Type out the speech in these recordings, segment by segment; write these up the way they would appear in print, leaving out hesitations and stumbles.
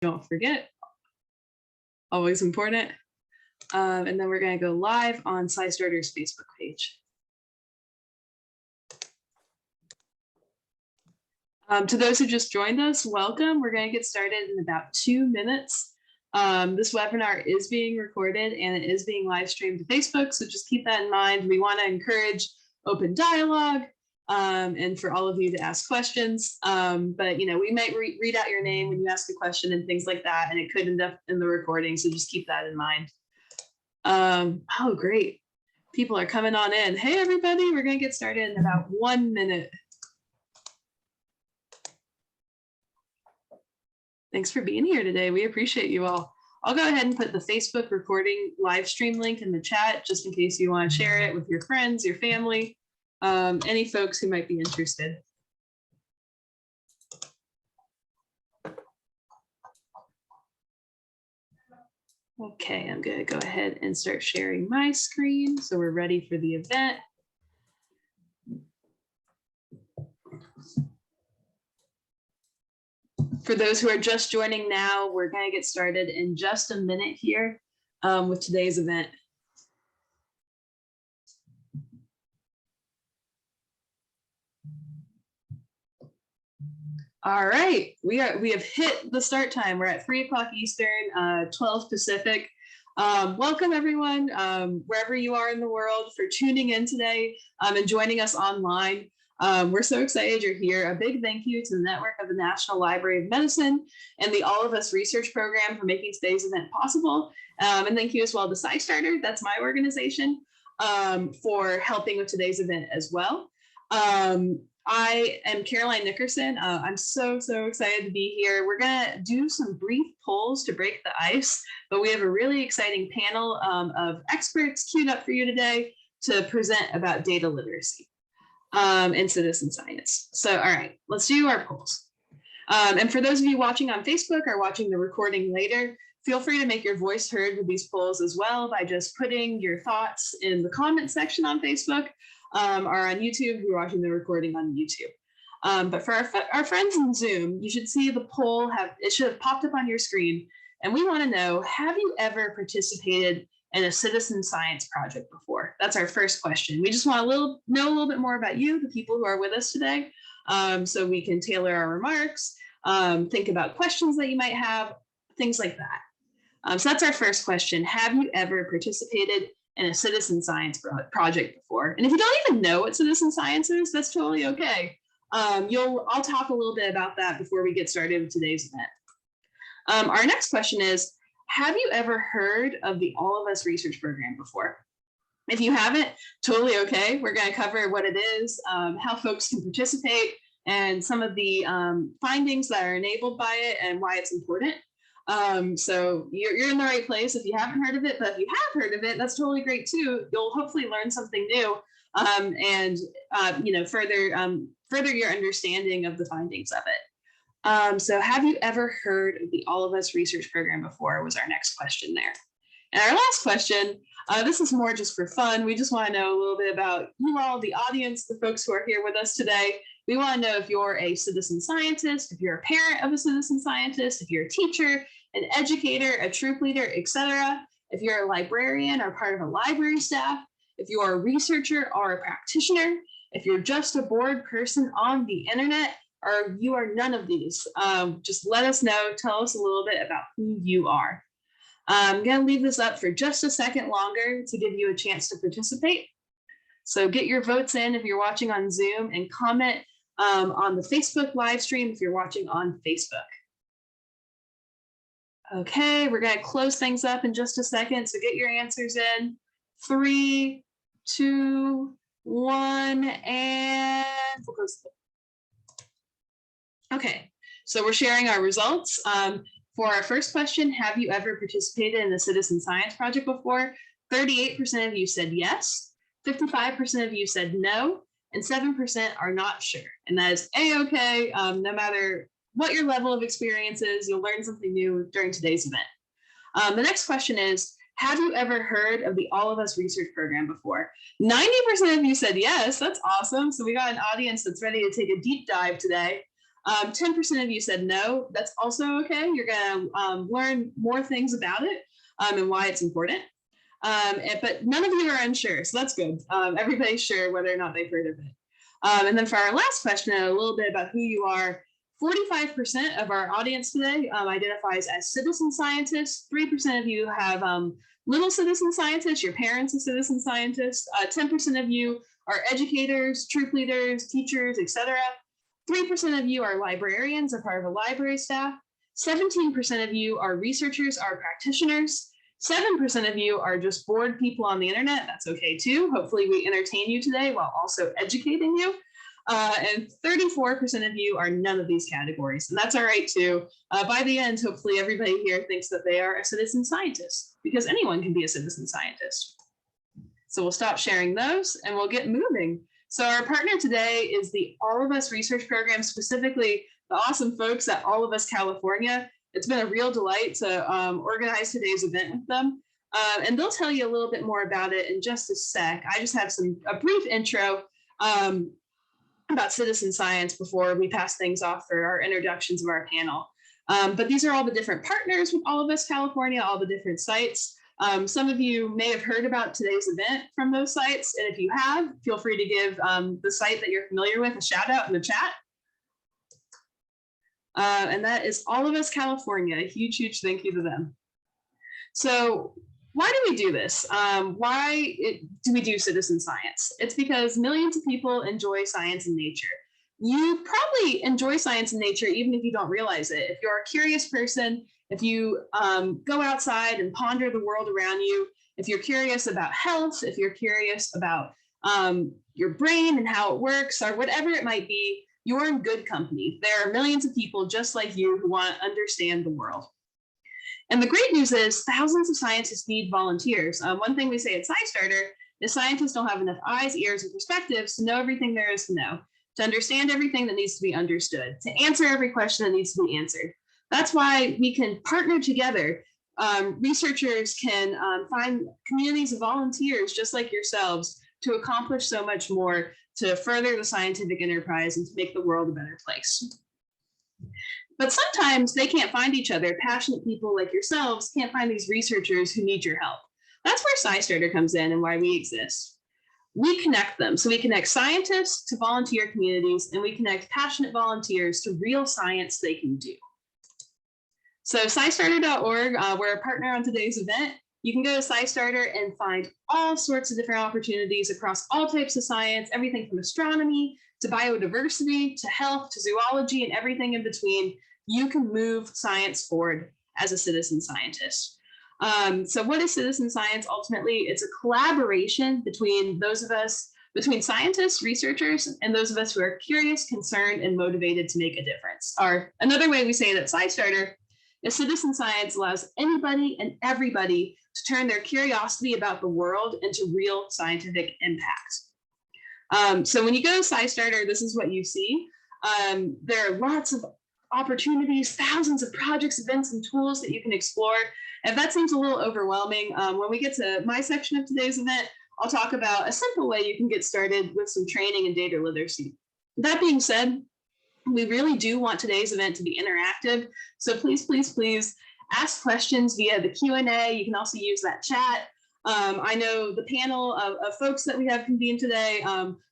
don't forget, always important. And then we're going to go live on SciStarter's Facebook page. To those who just joined us, welcome. We're going to get started in about 2 minutes. This webinar is being recorded and it is being live streamed to Facebook, so just keep that in mind. We want to encourage open dialogue and for all of you to ask questions. But we might read out your name when you ask a question and things like that, and it could end up in the recording, so just keep that in mind. Oh, great. People are coming on in. Hey, everybody, we're going to get started in about 1 minute. Thanks for being here today. We appreciate you all. I'll go ahead and put the Facebook recording live stream link in the chat, just in case you want to share it with your friends, your family, any folks who might be interested. Okay, I'm going to go ahead and start sharing my screen so we're ready for the event. For those who are just joining now, we're going to get started in just a minute here with today's event. All right, we have hit the start time. We're at 3 o'clock Eastern, 12 Pacific. Welcome everyone, wherever you are in the world, for tuning in today and joining us online. We're so excited you're here. A big thank you to the network of the National Library of Medicine and the All of Us Research Program for making today's event possible. And thank you as well to SciStarter, that's my organization, for helping with today's event as well. I am Caroline Nickerson. I'm so excited to be here. We're gonna do some brief polls to break the ice, but we have a really exciting panel of experts queued up for you today to present about data literacy and citizen science. So, all right, let's do our polls. And for those of you watching on Facebook or watching the recording later, feel free to make your voice heard with these polls as well by just putting your thoughts in the comment section on Facebook or on YouTube if you're watching the recording on YouTube. But for our friends in Zoom, you should see the poll, it should have popped up on your screen. And we want to know, have you ever participated in a citizen science project before? That's our first question. We just want to know a little bit more about you, the people who are with us today, so we can tailor our remarks, think about questions that you might have, things like that. So that's our first question. Have you ever participated in a citizen science project before? And if you don't even know what citizen science is, that's totally okay. I'll talk a little bit about that before we get started with today's event. Our next question is, have you ever heard of the All of Us Research Program before? If you haven't, totally okay. We're going to cover what it is, how folks can participate, and some of the findings that are enabled by it and why it's important. So you're in the right place if you haven't heard of it, but if you have heard of it, that's totally great too. You'll hopefully learn something new and further your understanding of the findings of it. So have you ever heard of the All of Us Research Program before was our next question there. And our last question, this is more just for fun. We just want to know a little bit about you all, the audience, the folks who are here with us today. We want to know if you're a citizen scientist, if you're a parent of a citizen scientist, if you're a teacher, an educator, a troop leader, etc. If you're a librarian or part of a library staff, if you're a researcher or a practitioner, if you're just a bored person on the internet, or you are none of these, just let us know. Tell us a little bit about who you are. I'm going to leave this up for just a second longer to give you a chance to participate. So get your votes in if you're watching on Zoom, and comment on the Facebook live stream if you're watching on Facebook. Okay, we're going to close things up in just a second, so get your answers in. 3, 2, 1, and we'll close. Okay, so we're sharing our results. For our first question, have you ever participated in a citizen science project before? 38% of you said yes, 55% of you said no, and 7% are not sure. And that is A-okay. No matter what your level of experience is, you'll learn something new during today's event. The next question is, have you ever heard of the All of Us Research Program before? 90% of you said yes. That's awesome. So we got an audience that's ready to take a deep dive today. 10% of you said no. That's also okay. You're going to learn more things about it and why it's important. But none of you are unsure, so that's good. Everybody's sure whether or not they've heard of it. And then for our last question, a little bit about who you are. 45% of our audience today identifies as citizen scientists. 3% of you have little citizen scientists, your parents are citizen scientists. 10% of you are educators, troop leaders, teachers, etc. 3% of you are librarians or part of a library staff. 17% of you are researchers, are practitioners. 7% of you are just bored people on the internet. That's okay too. Hopefully we entertain you today while also educating you. And 34% of you are none of these categories. And that's all right too. By the end, hopefully everybody here thinks that they are a citizen scientist, because anyone can be a citizen scientist. So we'll stop sharing those and we'll get moving. So our partner today is the All of Us Research Program, specifically the awesome folks at All of Us California. It's been a real delight to organize today's event with them. And they'll tell you a little bit more about it in just a sec. I just have a brief intro about citizen science before we pass things off for our introductions of our panel. But these are all the different partners with All of Us California, all the different sites. Some of you may have heard about today's event from those sites. And if you have, feel free to give the site that you're familiar with a shout out in the chat. And that is All of Us California. A huge, huge thank you to them. So why do we do this? Why do we do citizen science? It's because millions of people enjoy science and nature. You probably enjoy science and nature even if you don't realize it. If you're a curious person, if you go outside and ponder the world around you, if you're curious about health, if you're curious about your brain and how it works, or whatever it might be, you're in good company. There are millions of people just like you who want to understand the world. And the great news is thousands of scientists need volunteers. One thing we say at SciStarter is scientists don't have enough eyes, ears, and perspectives to know everything there is to know, to understand everything that needs to be understood, to answer every question that needs to be answered. That's why we can partner together. Researchers can find communities of volunteers just like yourselves to accomplish so much more, to further the scientific enterprise and to make the world a better place. But sometimes they can't find each other. Passionate people like yourselves can't find these researchers who need your help. That's where SciStarter comes in and why we exist. We connect them. So we connect scientists to volunteer communities, and we connect passionate volunteers to real science they can do. So SciStarter.org, we're a partner on today's event. You can go to SciStarter and find all sorts of different opportunities across all types of science, everything from astronomy to biodiversity to health to zoology and everything in between. You can move science forward as a citizen scientist. So what is citizen science? Ultimately, it's a collaboration between those of us, between scientists, researchers, and those of us who are curious, concerned, and motivated to make a difference. Or another way we say it at SciStarter is citizen science allows anybody and everybody to turn their curiosity about the world into real scientific impact. So when you go to SciStarter, this is what you see. There are lots of opportunities, thousands of projects, events, and tools that you can explore. If that seems a little overwhelming, when we get to my section of today's event, I'll talk about a simple way you can get started with some training in data literacy. That being said, we really do want today's event to be interactive. So please, please, please ask questions via the Q&A. You can also use that chat. I know the panel of folks that we have convened today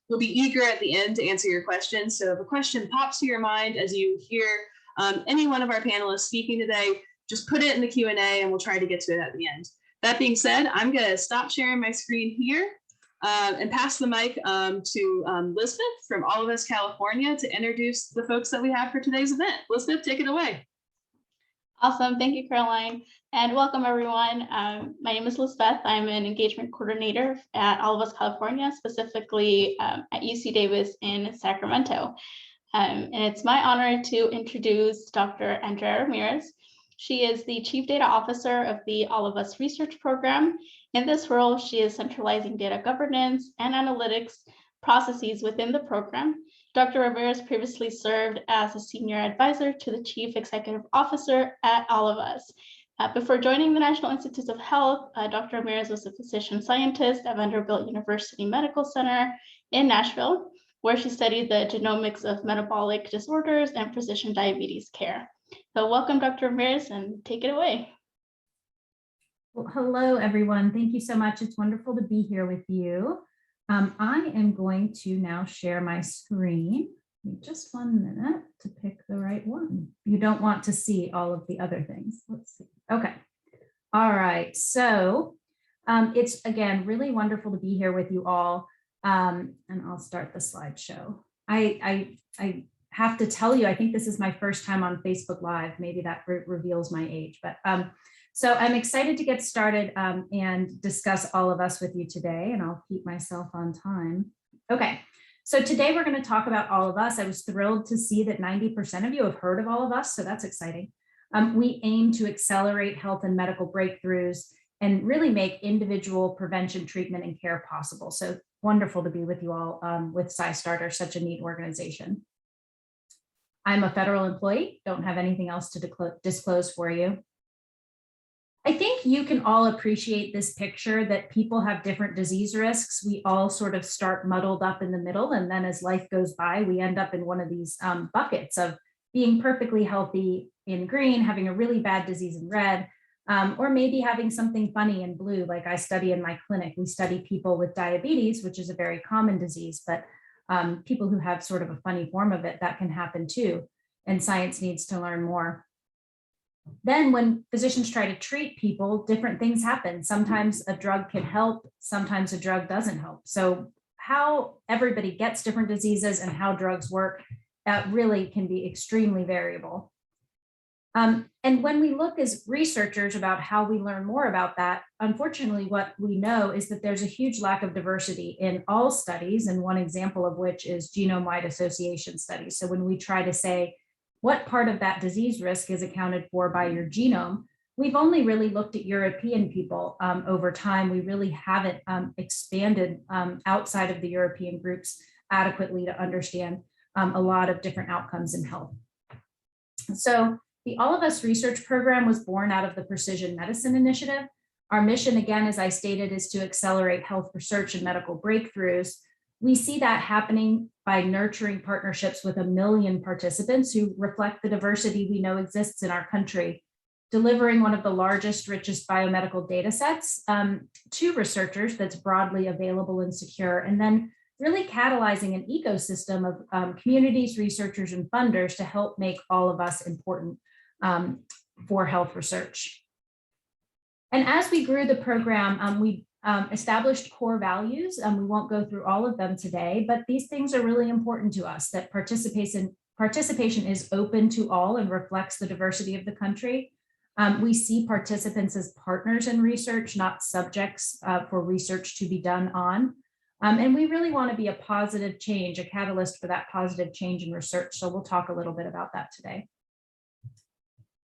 will be eager at the end to answer your questions. So if a question pops to your mind as you hear any one of our panelists speaking today, just put it in the Q&A and we'll try to get to it at the end. That being said, I'm going to stop sharing my screen here and pass the mic to Elizabeth from All of Us California to introduce the folks that we have for today's event. Elizabeth, take it away. Awesome. Thank you, Caroline. And welcome, everyone. My name is Elizabeth. I'm an engagement coordinator at All of Us California, specifically at UC Davis in Sacramento. And it's my honor to introduce Dr. Andrea Ramirez. She is the Chief Data Officer of the All of Us Research Program. In this role, she is centralizing data governance and analytics processes within the program. Dr. Ramirez previously served as a senior advisor to the Chief Executive Officer at All of Us. Before joining the National Institutes of Health, Dr. Ramirez was a physician scientist at Vanderbilt University Medical Center in Nashville. where she studied the genomics of metabolic disorders and precision diabetes care. So welcome, Dr. Ramirez, and take it away. Well, hello, everyone. Thank you so much. It's wonderful to be here with you. I am going to now share my screen. Just 1 minute to pick the right one. You don't want to see all of the other things. Let's see. Okay. All right. So it's, again, really wonderful to be here with you all. And I'll start the slideshow. I have to tell you, I think this is my first time on Facebook Live. Maybe that reveals my age, but so I'm excited to get started and discuss all of us with you today, and I'll keep myself on time. Okay, so today we're going to talk about All of Us. I was thrilled to see that 90% of you have heard of All of Us, so that's exciting. We aim to accelerate health and medical breakthroughs and really make individual prevention, treatment, and care possible. So wonderful to be with you all with SciStarter, such a neat organization. I'm a federal employee, don't have anything else to disclose for you. I think you can all appreciate this picture that people have different disease risks. We all sort of start muddled up in the middle, and then as life goes by, we end up in one of these buckets of being perfectly healthy in green, having a really bad disease in red, or maybe having something funny in blue, like I study in my clinic. We study people with diabetes, which is a very common disease, but people who have sort of a funny form of it, that can happen too, and science needs to learn more. Then when physicians try to treat people, different things happen. Sometimes a drug can help, sometimes a drug doesn't help. So how everybody gets different diseases and how drugs work, that really can be extremely variable. And when we look as researchers about how we learn more about that, unfortunately, what we know is that there's a huge lack of diversity in all studies, and one example of which is genome-wide association studies. So when we try to say, what part of that disease risk is accounted for by your genome, we've only really looked at European people over time. We really haven't expanded outside of the European groups adequately to understand a lot of different outcomes in health. So the All of Us research program was born out of the Precision Medicine Initiative. Our mission, again, as I stated, is to accelerate health research and medical breakthroughs. We see that happening by nurturing partnerships with 1 million participants who reflect the diversity we know exists in our country, delivering one of the largest, richest biomedical data sets to researchers that's broadly available and secure, and then really catalyzing an ecosystem of communities, researchers, and funders to help make All of Us important for health research. And as we grew the program, we established core values. We won't go through all of them today, but these things are really important to us, that participation is open to all and reflects the diversity of the country. We see participants as partners in research, not subjects for research to be done on. And we really want to be a positive change, a catalyst for that positive change in research. So we'll talk a little bit about that today.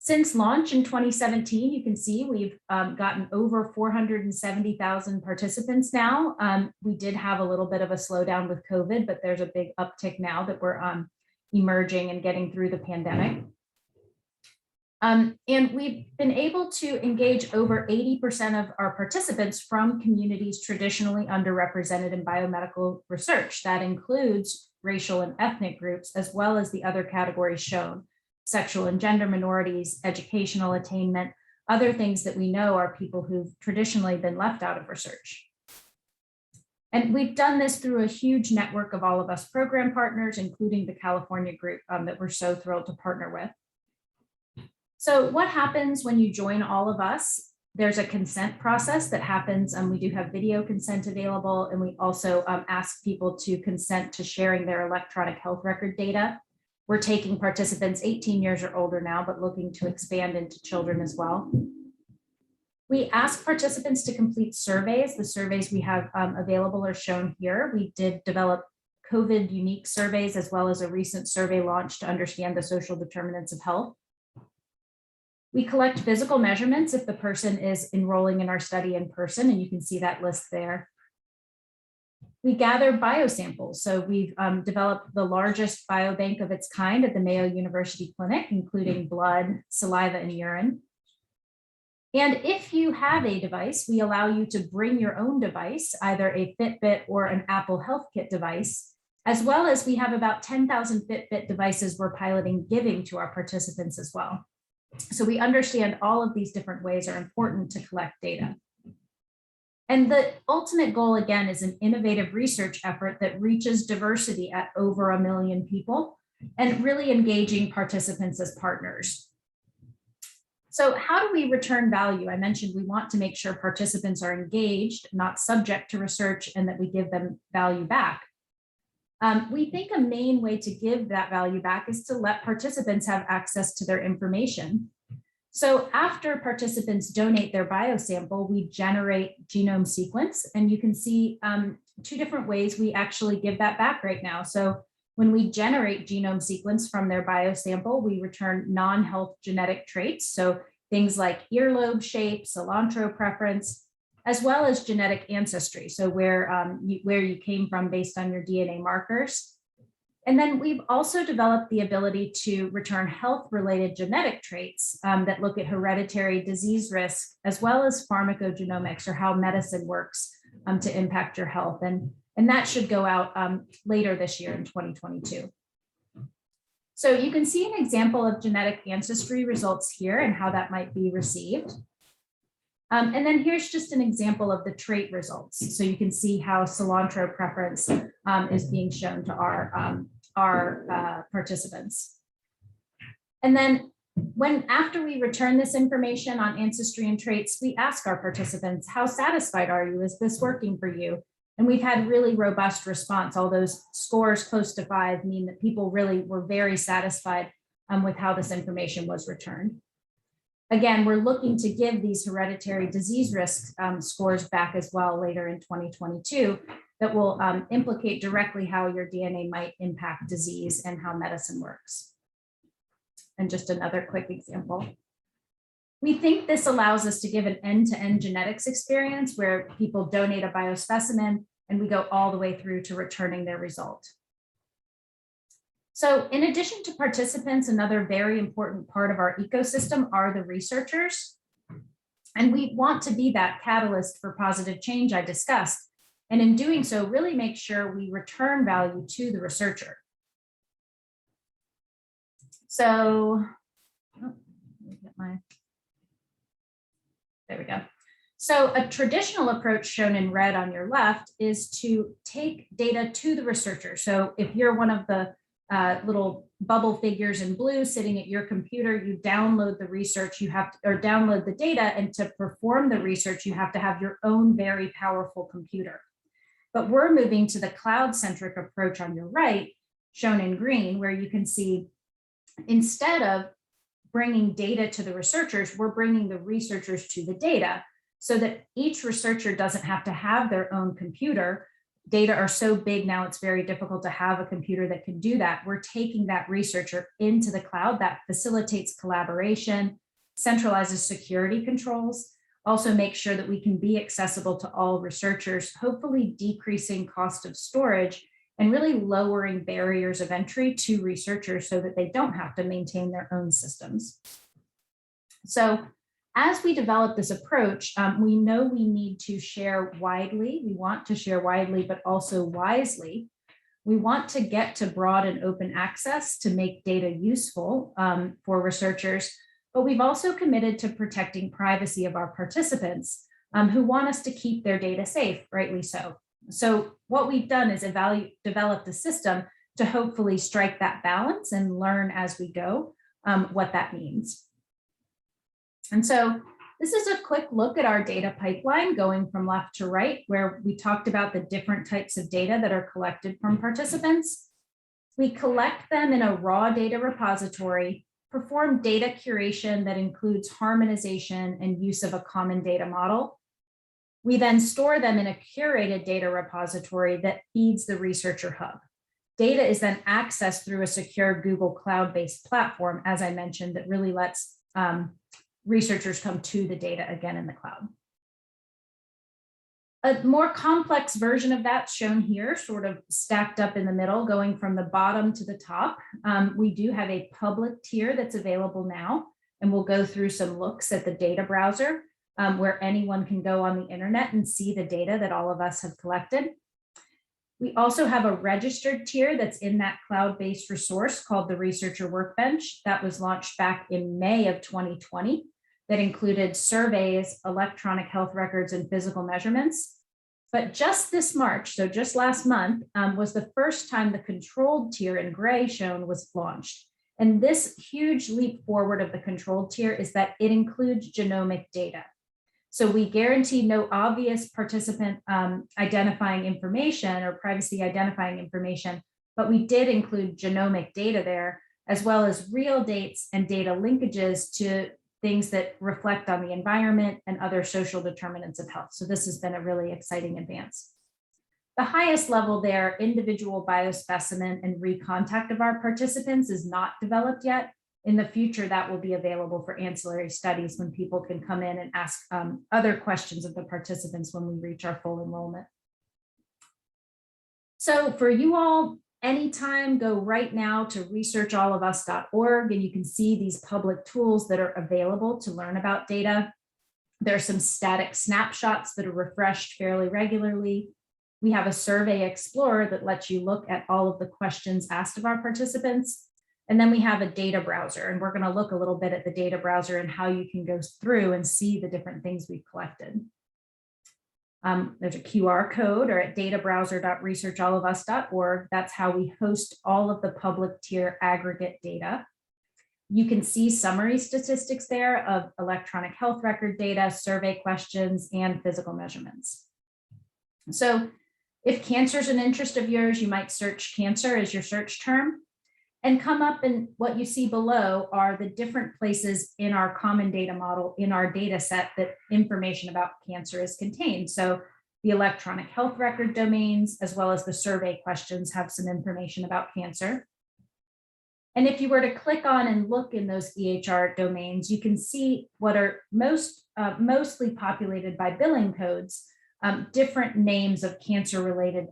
Since launch in 2017, you can see we've gotten over 470,000 participants now. We did have a little bit of a slowdown with COVID, but there's a big uptick now that we're emerging and getting through the pandemic. And we've been able to engage over 80% of our participants from communities traditionally underrepresented in biomedical research. That includes racial and ethnic groups, as well as the other categories shown: sexual and gender minorities, educational attainment, other things that we know are people who've traditionally been left out of research. And we've done this through a huge network of All of Us program partners, including the California group that we're so thrilled to partner with. So what happens when you join All of Us? There's a consent process that happens, and we do have video consent available, and we also ask people to consent to sharing their electronic health record data. We're taking participants 18 years or older now, but looking to expand into children as well. We ask participants to complete surveys. The surveys we have available are shown here. We did develop COVID unique surveys, as well as a recent survey launched to understand the social determinants of health. We collect physical measurements if the person is enrolling in our study in person, and you can see that list there. We gather biosamples. So we've developed the largest biobank of its kind at the Mayo University Clinic, including blood, saliva, and urine. And if you have a device, we allow you to bring your own device, either a Fitbit or an Apple Health Kit device, as well as we have about 10,000 Fitbit devices we're piloting giving to our participants as well. So we understand all of these different ways are important to collect data. And the ultimate goal, again, is an innovative research effort that reaches diversity at over 1 million people and really engaging participants as partners. So how do we return value? I mentioned we want to make sure participants are engaged, not subject to research, and that we give them value back. We think a main way to give that value back is to let participants have access to their information. So after participants donate their biosample, we generate genome sequence, and you can see 2 different ways we actually give that back right now. So when we generate genome sequence from their biosample, we return non-health genetic traits. So things like earlobe shape, cilantro preference, as well as genetic ancestry. So where you came from based on your DNA markers. And then we've also developed the ability to return health-related genetic traits that look at hereditary disease risk, as well as pharmacogenomics, or how medicine works to impact your health. And that should go out later this year in 2022. So you can see an example of genetic ancestry results here and how that might be received. And then here's just an example of the trait results. So you can see how cilantro preference is being shown to our participants. And then after we return this information on ancestry and traits, we ask our participants, how satisfied are you? Is this working for you? And we've had really robust response. All those scores close to 5 mean that people really were very satisfied with how this information was returned. Again, we're looking to give these hereditary disease risk scores back as well later in 2022 that will implicate directly how your DNA might impact disease and how medicine works. And just another quick example. We think this allows us to give an end-to-end genetics experience where people donate a biospecimen and we go all the way through to returning their result. So in addition to participants, another very important part of our ecosystem are the researchers. And we want to be that catalyst for positive change I discussed. And in doing so, really make sure we return value to the researcher. So, there we go. So a traditional approach shown in red on your left is to take data to the researcher. So if you're one of the little bubble figures in blue sitting at your computer, you download the research, or download the data, and to perform the research, you have to have your own very powerful computer. But we're moving to the cloud-centric approach on your right, shown in green, where you can see instead of bringing data to the researchers, we're bringing the researchers to the data so that each researcher doesn't have to have their own computer. Data are so big now, it's very difficult to have a computer that can do that. We're taking that researcher into the cloud. That facilitates collaboration, centralizes security controls, also makes sure that we can be accessible to all researchers, hopefully decreasing cost of storage and really lowering barriers of entry to researchers so that they don't have to maintain their own systems. So as we develop this approach, we know we need to share widely. We want to share widely, but also wisely. We want to get to broad and open access to make data useful for researchers, but we've also committed to protecting privacy of our participants who want us to keep their data safe, rightly so. So what we've done is developed a system to hopefully strike that balance and learn as we go what that means. And so this is a quick look at our data pipeline going from left to right, where we talked about the different types of data that are collected from participants. We collect them in a raw data repository, perform data curation that includes harmonization and use of a common data model. We then store them in a curated data repository that feeds the researcher hub. Data is then accessed through a secure Google Cloud-based platform, as I mentioned, that really lets researchers come to the data again in the cloud. A more complex version of that shown here, sort of stacked up in the middle, going from the bottom to the top. We do have a public tier that's available now, and we'll go through some looks at the data browser where anyone can go on the internet and see the data that all of us have collected. We also have a registered tier that's in that cloud-based resource called the Researcher Workbench that was launched back in May of 2020 that included surveys, electronic health records, and physical measurements. But just this March, so just last month, was the first time the controlled tier in gray shown was launched. And this huge leap forward of the controlled tier is that it includes genomic data. So we guarantee no obvious participant identifying information or privacy identifying information, but we did include genomic data there, as well as real dates and data linkages to things that reflect on the environment and other social determinants of health. So this has been a really exciting advance. The highest level there, individual biospecimen and recontact of our participants, is not developed yet. In the future, that will be available for ancillary studies when people can come in and ask other questions of the participants when we reach our full enrollment. So for you all, anytime, go right now to researchallofus.org and you can see these public tools that are available to learn about data. There are some static snapshots that are refreshed fairly regularly. We have a survey explorer that lets you look at all of the questions asked of our participants. And then we have a data browser, and we're going to look a little bit at the data browser and how you can go through and see the different things we've collected. There's a QR code, or at databrowser.researchallofus.org. That's how we host all of the public tier aggregate data. You can see summary statistics there of electronic health record data, survey questions, and physical measurements. So if cancer is an interest of yours, you might search cancer as your search term. And come up, and what you see below are the different places in our common data model, in our data set, that information about cancer is contained. So the electronic health record domains, as well as the survey questions, have some information about cancer. And if you were to click on and look in those EHR domains, you can see what are mostly populated by billing codes, different names of cancer-related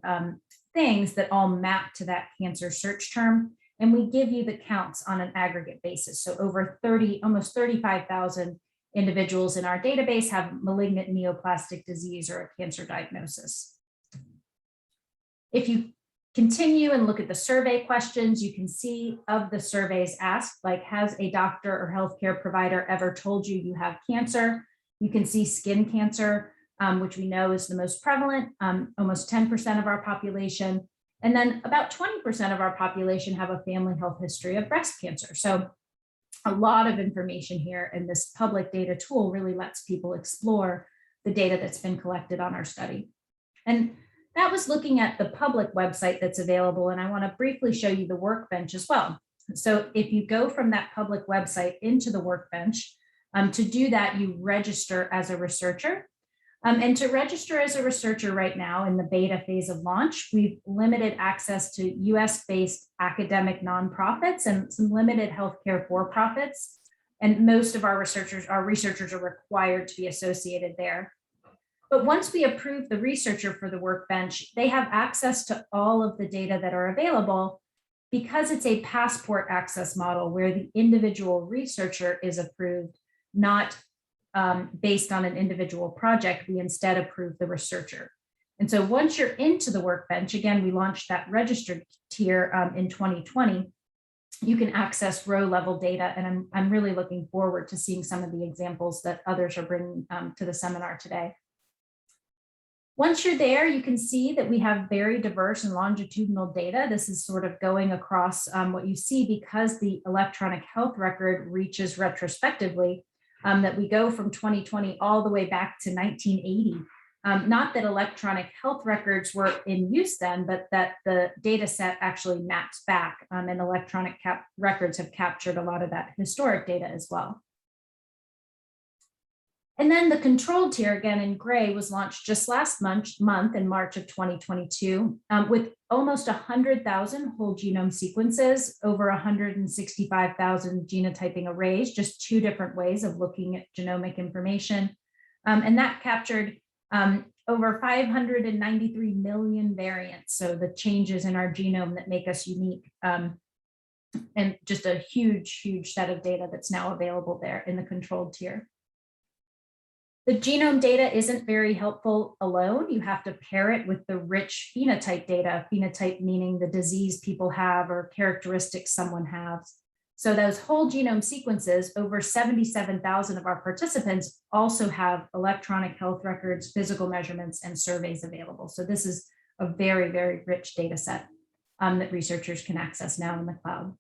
things that all map to that cancer search term. And we give you the counts on an aggregate basis. So over almost 35,000 individuals in our database have malignant neoplastic disease or a cancer diagnosis. If you continue and look at the survey questions, you can see of the surveys asked, like, has a doctor or healthcare provider ever told you you have cancer? You can see skin cancer, which we know is the most prevalent, almost 10% of our population. And then about 20% of our population have a family health history of breast cancer. So a lot of information here, and this public data tool really lets people explore the data that's been collected on our study. And that was looking at the public website that's available, and I want to briefly show you the workbench as well. So if you go from that public website into the workbench, to do that, you register as a researcher. And to register as a researcher right now in the beta phase of launch, we've limited access to US-based academic nonprofits and some limited healthcare for-profits. And most of our researchers are required to be associated there. But once we approve the researcher for the workbench, they have access to all of the data that are available, because it's a passport access model where the individual researcher is approved, not based on an individual project. We instead approve the researcher. And so once you're into the workbench, again, we launched that registered tier in 2020, you can access row level data. And I'm really looking forward to seeing some of the examples that others are bringing to the seminar today. Once you're there, you can see that we have very diverse and longitudinal data. This is sort of going across what you see, because the electronic health record reaches retrospectively. That we go from 2020 all the way back to 1980. Not that electronic health records were in use then, but that the data set actually maps back, and electronic records have captured a lot of that historic data as well. And then the control tier, again in gray, was launched just last month in March of 2022, with almost 100,000 whole genome sequences, over 165,000 genotyping arrays, just two different ways of looking at genomic information. And that captured over 593 million variants. So the changes in our genome that make us unique, and just a huge, huge set of data that's now available there in the controlled tier. The genome data isn't very helpful alone. You have to pair it with the rich phenotype data, phenotype meaning the disease people have or characteristics someone has. So those whole genome sequences, over 77,000 of our participants also have electronic health records, physical measurements, and surveys available. So this is a very, very rich data set that researchers can access now in the cloud.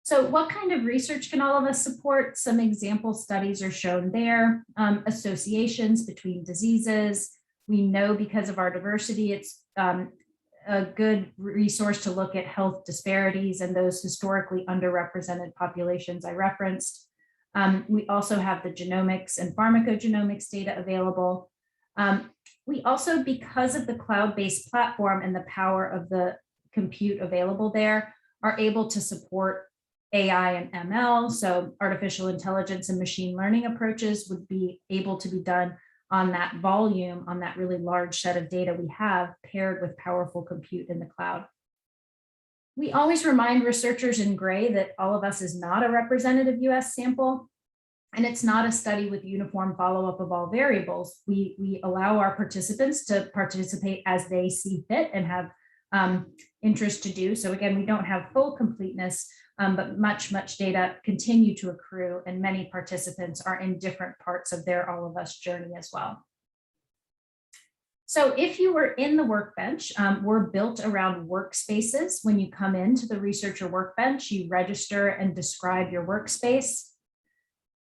So what kind of research can all of us support? Some example studies are shown there. Associations between diseases. We know because of our diversity, it's a good resource to look at health disparities and those historically underrepresented populations I referenced. We also have the genomics and pharmacogenomics data available. We also, because of the cloud-based platform and the power of the compute available there, are able to support AI and ML, so artificial intelligence and machine learning approaches would be able to be done on that volume, on that really large set of data we have paired with powerful compute in the cloud. We always remind researchers in gray that all of us is not a representative US sample, and it's not a study with uniform follow-up of all variables. We allow our participants to participate as they see fit and have interest to do. So again, we don't have full completeness, but much data continue to accrue, and many participants are in different parts of their All of Us journey as well. So if you were in the workbench, we're built around workspaces. When you come into the researcher workbench, you register and describe your workspace.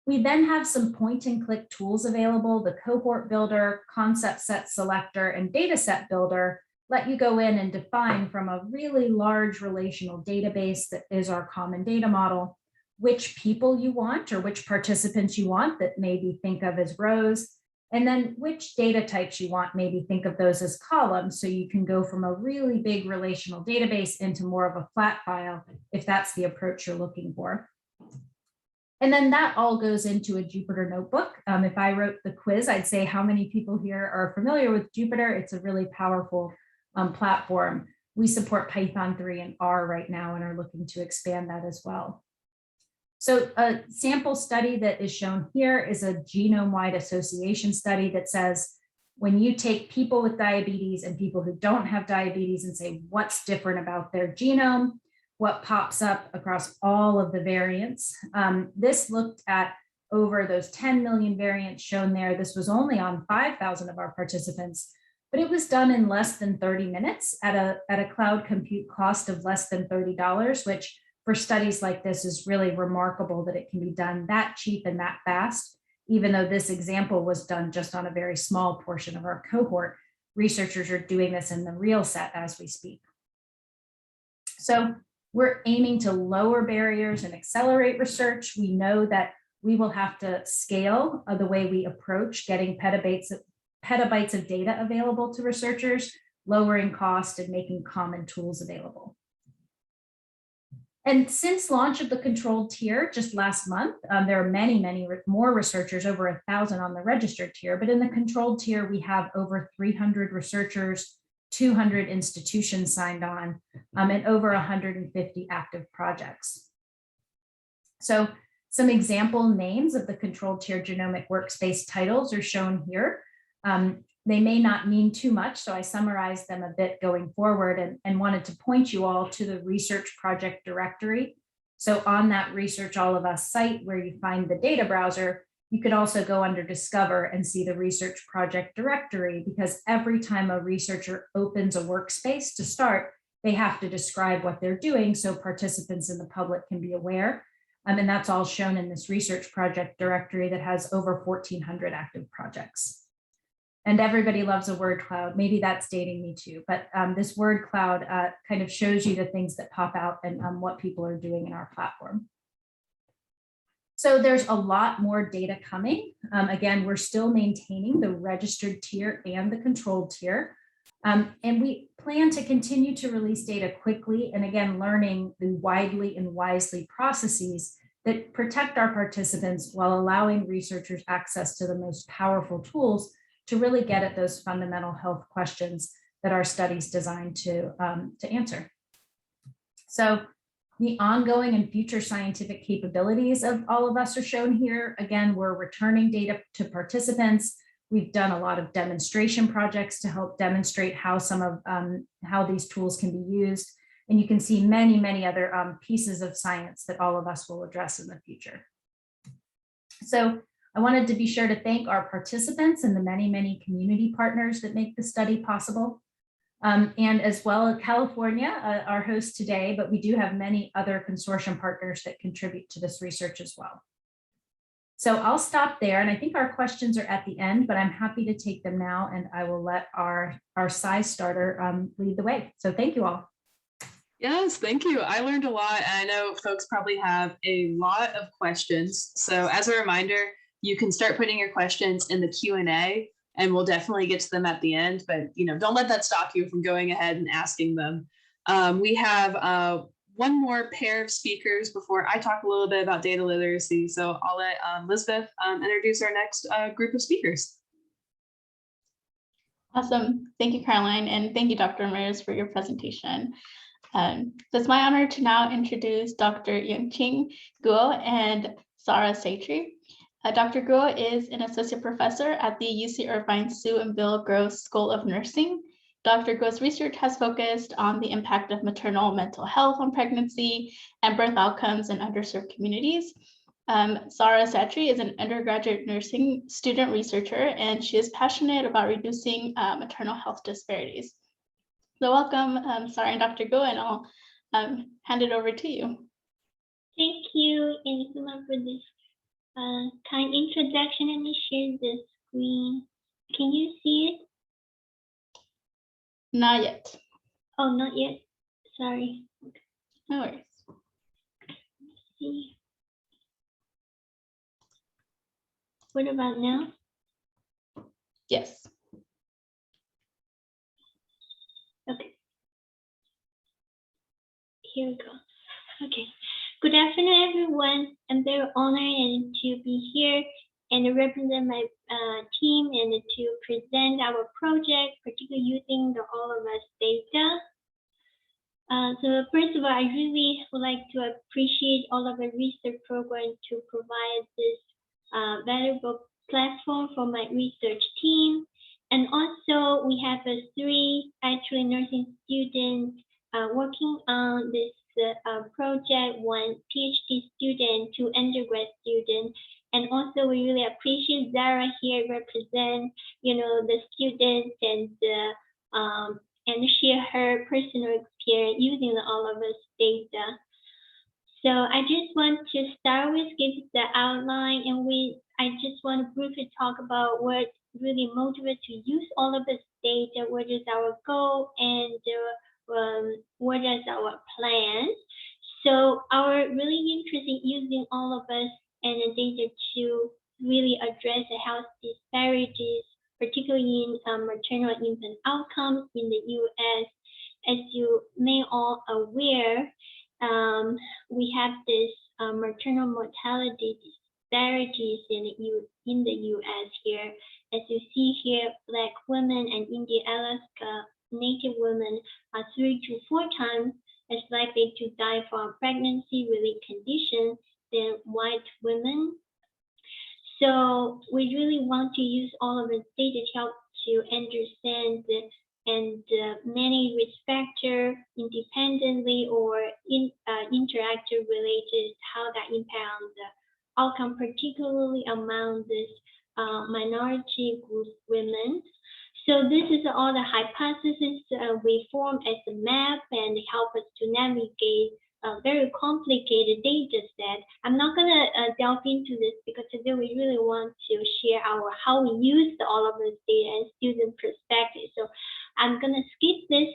We then have some point and click tools available. The cohort builder, concept set selector, and data set builder let you go in and define from a really large relational database that is our common data model, which people you want or which participants you want that maybe think of as rows, and then which data types you want, maybe think of those as columns. So you can go from a really big relational database into more of a flat file if that's the approach you're looking for. And then that all goes into a Jupyter notebook. If I wrote the quiz, I'd say how many people here are familiar with Jupyter. It's a really powerful platform. We support Python 3 and R right now and are looking to expand that as well. So a sample study that is shown here is a genome-wide association study that says, when you take people with diabetes and people who don't have diabetes and say, what's different about their genome, what pops up across all of the variants. This looked at over those 10 million variants shown there. This was only on 5,000 of our participants, but it was done in less than 30 minutes at a cloud compute cost of less than $30, which for studies like this is really remarkable that it can be done that cheap and that fast. Even though this example was done just on a very small portion of our cohort, researchers are doing this in the real set as we speak. So we're aiming to lower barriers and accelerate research. We know that we will have to scale the way we approach getting petabytes of data available to researchers, lowering cost and making common tools available. And since launch of the controlled tier just last month, there are many more researchers, over 1,000 on the registered tier, but in the controlled tier, we have over 300 researchers, 200 institutions signed on, and over 150 active projects. So some example names of the controlled tier genomic workspace titles are shown here. They may not mean too much, so I summarized them a bit going forward and wanted to point you all to the research project directory. So on that Research All of Us site where you find the data browser, you could also go under Discover and see the research project directory, because every time a researcher opens a workspace to start, they have to describe what they're doing so participants in the public can be aware. And that's all shown in this research project directory that has over 1,400 active projects. And everybody loves a word cloud. Maybe that's dating me too, but this word cloud kind of shows you the things that pop out and what people are doing in our platform. So there's a lot more data coming. Again, we're still maintaining the registered tier and the controlled tier. And we plan to continue to release data quickly, and again, learning the widely and wisely processes that protect our participants while allowing researchers access to the most powerful tools to really get at those fundamental health questions that our study's designed to answer. So The ongoing and future scientific capabilities of all of us are shown here. Again, we're returning data to participants. We've done a lot of demonstration projects to help demonstrate how how these tools can be used. And you can see many, many other pieces of science that all of us will address in the future. So I wanted to be sure to thank our participants and the many, many community partners that make the study possible. And as well, California, our host today, but we do have many other consortium partners that contribute to this research as well. So I'll stop there, and I think our questions are at the end, but I'm happy to take them now, and I will let our SciStarter lead the way. So thank you all. Yes, thank you. I learned a lot, and I know folks probably have a lot of questions. So as a reminder, you can start putting your questions in the Q&A, and we'll definitely get to them at the end, but don't let that stop you from going ahead and asking them. We have one more pair of speakers before I talk a little bit about data literacy. So I'll let Elizabeth introduce our next group of speakers. Awesome. Thank you, Caroline, and thank you, Dr. Ramirez, for your presentation. It's my honor to now introduce Dr. Yuqing Guo and Zara Satre. Dr. Guo is an associate professor at the UC Irvine Sue and Bill Gross School of Nursing. Dr. Guo's research has focused on the impact of maternal mental health on pregnancy and birth outcomes in underserved communities. Zara Satre is an undergraduate nursing student researcher, and she is passionate about reducing maternal health disparities. So welcome, Zara and Dr. Guo, and I'll hand it over to you. Thank you, Angela, for this kind introduction. Let me share the screen. Can you see it? Not yet. Oh, not yet. Sorry. No worries. Let's see. What about now? Yes. Okay. Here we go. Okay. Good afternoon, everyone. I'm very honored to be here and represent my team and to present our project, particularly using the All of Us data. So first of all, I really would like to appreciate all of the research programs to provide this valuable platform for my research team. And also we have three actually nursing students working on this project, one PhD student, two undergrad students. And also we really appreciate Zara here represent, the students and share her personal experience using the All of Us data. So I just want to start with give the outline, and I just want to briefly talk about what really motivates to use All of Us data, what is our goal, and what is our plan. So our really interest in using All of Us and the data to really address the health disparities, particularly in maternal infant outcomes in the U.S. As you may all aware, we have this maternal mortality disparities in the U.S. here. As you see here, Black women and Indian Alaska Native women are 3 to 4 times as likely to die from pregnancy-related conditions than white women. So we really want to use all of the data to help to understand and many risk factors independently or interactive related, how that impacts the outcome, particularly among this minority group women. So this is all the hypotheses we form as a map and help us to navigate a very complicated data set. I'm not gonna delve into this because today we really want to share how we use all of this data and student perspective. So I'm gonna skip this.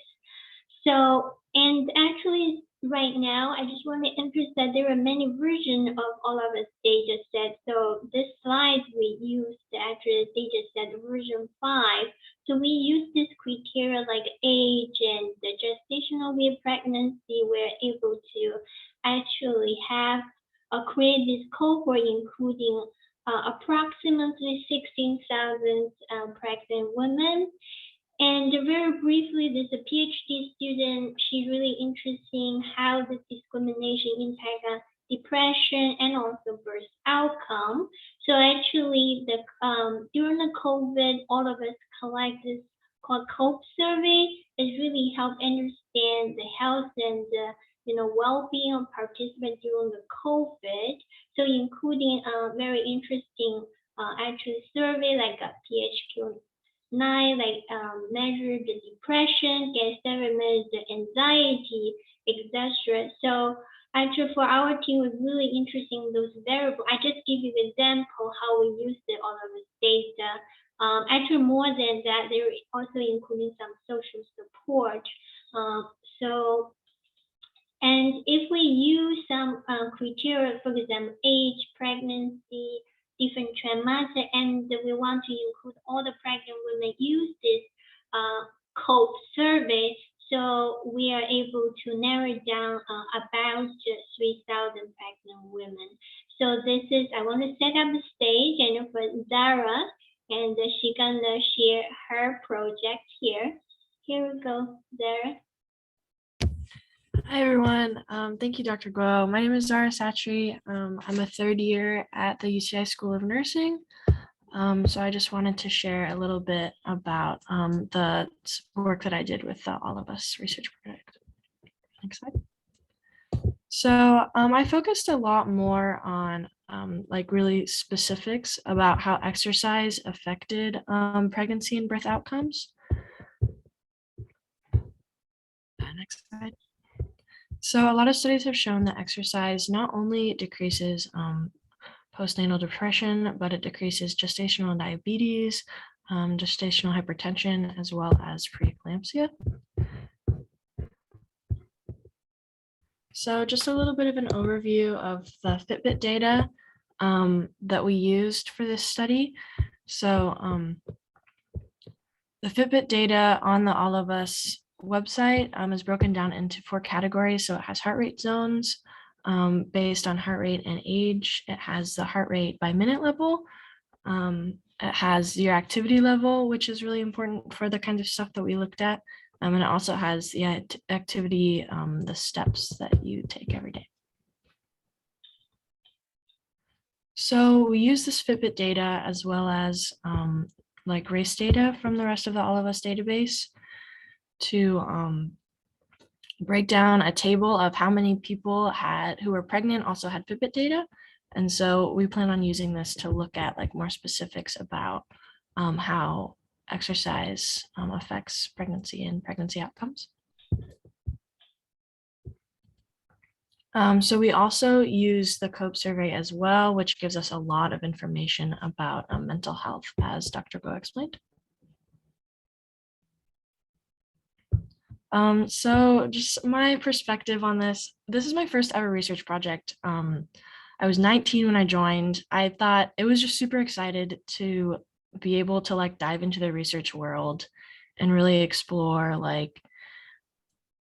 So, and actually right now, I just want to emphasize that there are many versions of all of this data set. So this slide, we use the actual data set version 5. So we use this criteria like age and the gestational weight pregnancy. We're able to actually have create this cohort including approximately 16,000 pregnant women. And very briefly, there's a PhD student. She's really interested in how the discrimination impacts depression and also birth outcome. So actually, during the COVID, all of us collect this called COPE survey. It really helped understand the health and well-being of participants during the COVID. So including a very interesting actually survey like a PHQ-9, like measure the depression, get 7 minutes the anxiety, etc. So actually for our team, it was really interesting those variables. I just give you an example how we used all of this data. Actually, more than that, they're also including some social support. And if we use some criteria, for example, age, pregnancy, different trimester, and we want to include all the pregnant women use this COPE survey, so we are able to narrow it down about 3,000 pregnant women. So this is, I want to set up the stage and for Zara, and she's gonna share her project here. Here we go, Zara. Hi, everyone. Thank you, Dr. Guo. My name is Zara Satre. I'm a third year at the UCI School of Nursing. So I just wanted to share a little bit about the work that I did with the All of Us research project. Next slide. So I focused a lot more on like really specifics about how exercise affected pregnancy and birth outcomes. Next slide. So a lot of studies have shown that exercise not only decreases postnatal depression, but it decreases gestational diabetes, gestational hypertension, as well as preeclampsia. So just a little bit of an overview of the Fitbit data that we used for this study. So the Fitbit data on the All of Us website is broken down into 4 categories. So it has heart rate zones based on heart rate and age. It has the heart rate by minute level. It has your activity level, which is really important for the kind of stuff that we looked at. And it also has the activity, the steps that you take every day. So we use this Fitbit data as well as like race data from the rest of the All of Us database to break down a table of how many people who were pregnant also had Fitbit data. And so we plan on using this to look at like more specifics about how exercise affects pregnancy and pregnancy outcomes. So we also use the COPE survey as well, which gives us a lot of information about mental health, as Dr. Guo explained. So just my perspective on this is my first ever research project. I was 19 when I joined. I thought it was just super excited to be able to like dive into the research world and really explore like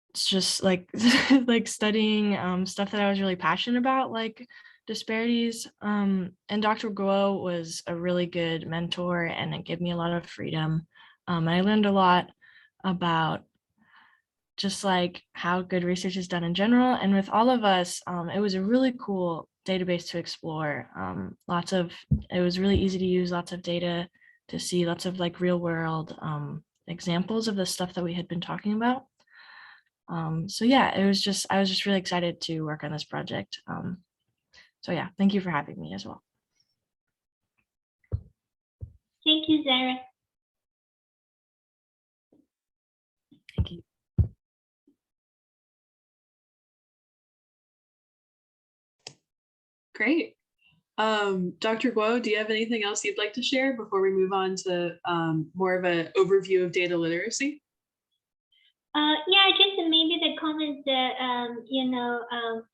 it's just like like studying stuff that I was really passionate about, like disparities. And Dr. Guo was a really good mentor and it gave me a lot of freedom. I learned a lot about just like how good research is done in general. And with All of Us, it was a really cool database to explore. It was really easy to use, lots of data to see, lots of like real world examples of the stuff that we had been talking about. So yeah, I was just really excited to work on this project. So yeah, thank you for having me as well. Thank you, Zara. Thank you. Great. Dr. Guo, do you have anything else you'd like to share before we move on to more of an overview of data literacy? Yeah, just maybe the comments that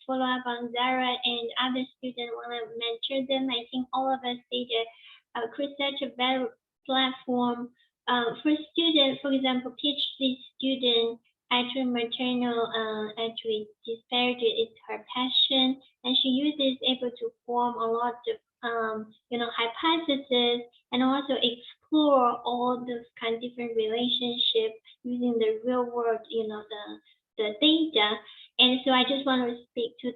follow up on Zara and other students want to mention them. I think all of us data create such a better platform for students. For example, PhD student, actually maternal actually disparity is her passion, and she uses able to form a lot of hypotheses and also explore all those kind of different relationships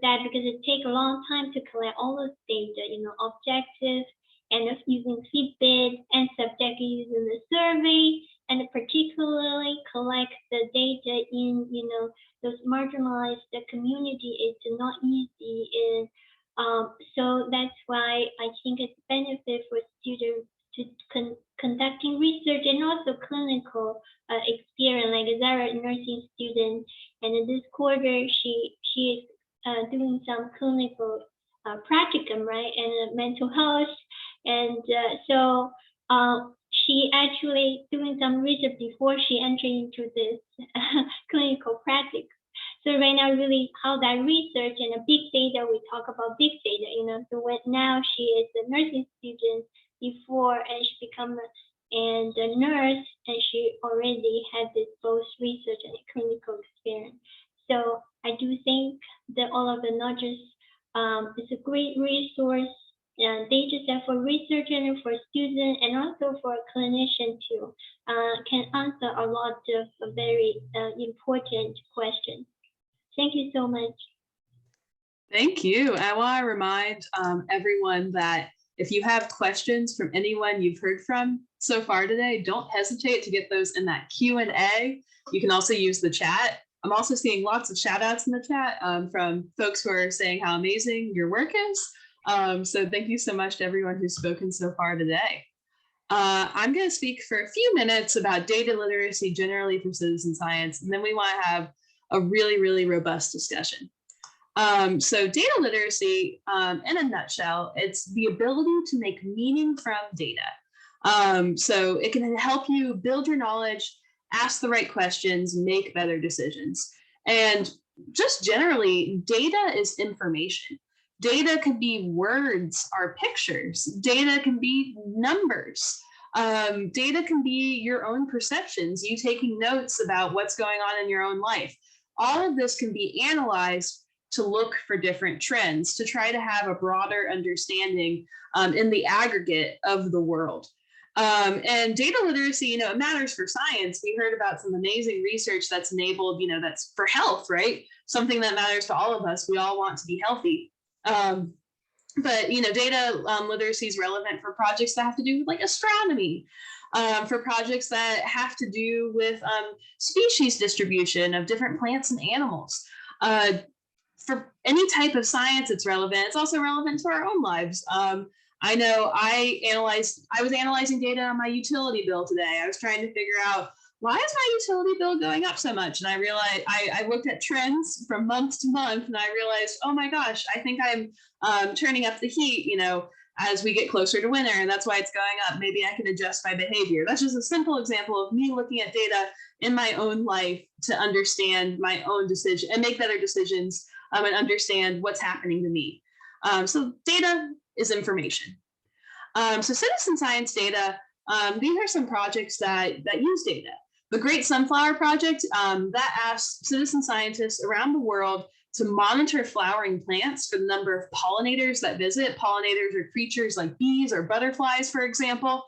sad because it takes a long time to collect all this data, objective, and using Fitbit, and subject using the survey, and particularly collect the data in, those marginalized community is not easy. And so that's why I think it's benefit for students to conducting research and also clinical experience, like Zara, nursing student, and in this quarter she is doing some clinical practicum, right, and mental health, and so she actually doing some research before she entered into this clinical practice. So right now, really how that research and a big data, we talk about big data, so when now she is a nursing student before, and she become a nurse, and she already had this both research and clinical experience. So I do think that all of the not just it's a great resource data set for researchers and for students, and also for a clinician too, can answer a lot of very important questions. Thank you so much. Thank you. I want to remind everyone that if you have questions from anyone you've heard from so far today, don't hesitate to get those in that Q&A. You can also use the chat. I'm also seeing lots of shout outs in the chat from folks who are saying how amazing your work is. So thank you so much to everyone who's spoken so far today. I'm going to speak for a few minutes about data literacy generally for citizen science, and then we want to have a really, really robust discussion. So data literacy, in a nutshell, it's the ability to make meaning from data. So it can help you build your knowledge, ask the right questions, make better decisions. And just generally, data is information. Data can be words or pictures. Data can be numbers. Data can be your own perceptions, you taking notes about what's going on in your own life. All of this can be analyzed to look for different trends, to try to have a broader understanding in the aggregate of the world. And data literacy, it matters for science. We heard about some amazing research that's enabled, that's for health, right? Something that matters to all of us. We all want to be healthy. But data literacy is relevant for projects that have to do with like astronomy, for projects that have to do with species distribution of different plants and animals. For any type of science, it's relevant. It's also relevant to our own lives. I know I was analyzing data on my utility bill today. I was trying to figure out, why is my utility bill going up so much? And I realized, I looked at trends from month to month, and I realized, oh my gosh, I think I'm turning up the heat, as we get closer to winter, and that's why it's going up. Maybe I can adjust my behavior. That's just a simple example of me looking at data in my own life to understand my own decision and make better decisions and understand what's happening to me. So data is information. So citizen science data, these are some projects that use data. The Great Sunflower Project, that asks citizen scientists around the world to monitor flowering plants for the number of pollinators that visit. Pollinators are creatures like bees or butterflies, for example.